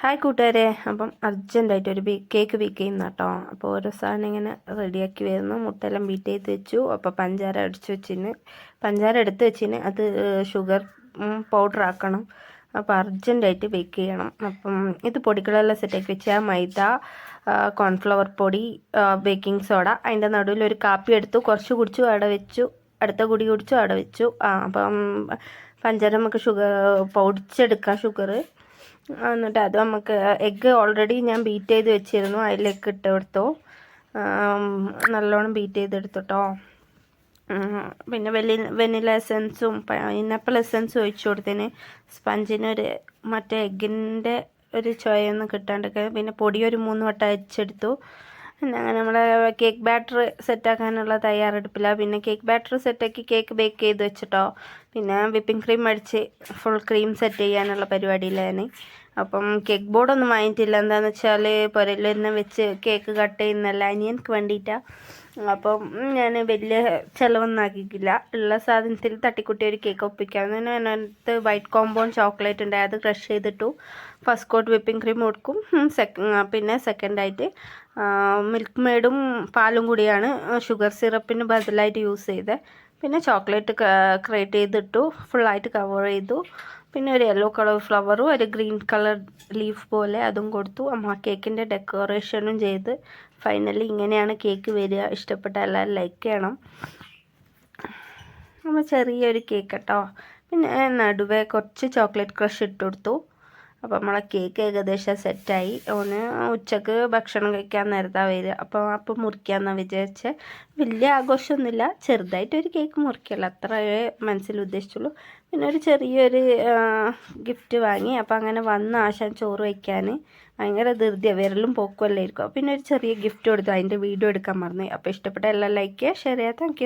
Hi കൂട്ടുകാരെ, അപ്പം അർജൻറ്റായിട്ട് ഒരു കേക്ക് ബേക്ക് ചെയ്യുന്ന കേട്ടോ. അപ്പോൾ ഓരോ സാധനം ഇങ്ങനെ റെഡിയാക്കി വരുന്നു. മുട്ടെല്ലാം ബീറ്റ് ചെയ്ത് വെച്ചു. അപ്പോൾ പഞ്ചാര എടുത്ത് വെച്ചിന് അത് ഷുഗർ പൗഡർ ആക്കണം. അപ്പോൾ അർജൻറ്റായിട്ട് ബേക്ക് ചെയ്യണം. അപ്പം ഇത് പൊടികളെല്ലാം സെറ്റാക്കി വെച്ചാൽ മൈദ, കോൺഫ്ലവർ പൊടി, ബേക്കിംഗ് സോഡ, അതിൻ്റെ നടുവിൽ ഒരു കാപ്പി എടുത്തു, കുറച്ച് കുടിച്ചു അവിടെ വെച്ചു, അടുത്ത കുടി കുടിച്ചു അവിടെ വെച്ചു. അപ്പം പഞ്ചാര നമുക്ക് പൊടിച്ചെടുക്കാം ഷുഗർ. എന്നിട്ട് അത് നമുക്ക് എഗ്ഗ് ഓൾറെഡി ഞാൻ ബീറ്റ് ചെയ്ത് വെച്ചിരുന്നു, അതിലേക്ക് ഇട്ട് കൊടുത്തു. നല്ലോണം ബീറ്റ് ചെയ്തെടുത്തോട്ടോ. പിന്നെ വെനില എസൻസും പൈനാപ്പിൾ എസൻസും ഒഴിച്ചു കൊടുത്തതിന് സ്പഞ്ചിനൊരു മറ്റേ എഗ്ഗിൻ്റെ ഒരു ചൊയൊന്നും കിട്ടാണ്ടൊക്കെ. പിന്നെ പൊടി ഒരു 3 വട്ടം അയച്ചെടുത്തു. പിന്നെ അങ്ങനെ നമ്മളെ കേക്ക് ബാറ്റർ സെറ്റാക്കാനുള്ള തയ്യാറെടുപ്പില്ല. പിന്നെ കേക്ക് ബാറ്റർ സെറ്റാക്കി കേക്ക് ബേക്ക് ചെയ്ത് വെച്ചിട്ടോ. പിന്നെ വിപ്പിംഗ് ക്രീം അടിച്ച് ഫുൾ ക്രീം സെറ്റ് ചെയ്യാനുള്ള പരിപാടിയിലാണ്. അപ്പം കേക്ക് ബോർഡൊന്നും വാങ്ങിയിട്ടില്ല. എന്താണെന്ന് വെച്ചാൽ പുരയിൽ തന്നെ വെച്ച് കേക്ക് കട്ട് ചെയ്യുന്നല്ല, അനിയനക്ക് വേണ്ടിയിട്ടാണ്. അപ്പം ഞാൻ വലിയ ചിലവൊന്നും ആക്കിയിട്ടില്ല. ഉള്ള സാധനത്തിൽ തട്ടിക്കുട്ടി ഒരു കേക്ക് ഒപ്പിക്കാം. അതിനകത്ത് വൈറ്റ് കോമ്പൗണ്ട് ചോക്ലേറ്റ് ഉണ്ട്, അത് ക്രഷ് ചെയ്തിട്ടു. ഫസ്റ്റ് കോട്ട് വിപ്പിംഗ് ക്രീം കൊടുക്കും. പിന്നെ സെക്കൻഡായിട്ട് മിൽക്ക് മെയ്ഡും പാലും കൂടിയാണ് ഷുഗർ സിറപ്പിന് ബദലായിട്ട് യൂസ് ചെയ്തത്. പിന്നെ ചോക്ലേറ്റ് ക്രിയേറ്റ് ചെയ്തിട്ടു, ഫുള്ളായിട്ട് കവർ ചെയ്തു. പിന്നെ ഒരു യെല്ലോ കളർ ഫ്ലവറും ഒരു ഗ്രീൻ കളർ ലീഫ് പോലെ അതും കൊടുത്തു. അമ്മ കേക്കിൻ്റെ ഡെക്കറേഷനും ചെയ്ത്. ഫൈനലി ഇങ്ങനെയാണ് കേക്ക് വരിക. ഇഷ്ടപ്പെട്ട എല്ലാവരും ലൈക്ക് ചെയ്യണം. നമ്മൾ ചെറിയൊരു കേക്ക് കേട്ടോ. പിന്നെ നടുവേ കുറച്ച് ചോക്ലേറ്റ് ക്രഷ് ഇട്ട് കൊടുത്തു. അപ്പോൾ നമ്മളെ കേക്ക് ഏകദേശം സെറ്റായി. ഓന് ഉച്ചക്ക് ഭക്ഷണം കഴിക്കാൻ നേരത്താണ് വരിക. അപ്പോൾ മുറിക്കാമെന്നാണ് വിചാരിച്ചത്. വലിയ ആഘോഷമൊന്നുമില്ല, ചെറുതായിട്ടൊരു കേക്ക് മുറിക്കല്ല, അത്രയേ മനസ്സിൽ ഉദ്ദേശിച്ചുള്ളൂ. പിന്നെ ഒരു ചെറിയൊരു ഗിഫ്റ്റ് വാങ്ങി. അപ്പോൾ അങ്ങനെ വന്ന ആശാൻ ചോറ് വയ്ക്കാൻ ഭയങ്കര ധൃതിയാണ്, വിരലും പോക്കുമല്ലായിരിക്കും. പിന്നെ ഒരു ചെറിയ ഗിഫ്റ്റ് കൊടുത്തു, അതിൻ്റെ വീഡിയോ എടുക്കാൻ മറന്നു. അപ്പോൾ ഇഷ്ടപ്പെട്ട എല്ലാം ലൈക്ക് ചെയ്യുക, ഷെയർ ചെയ്യുക. താങ്ക്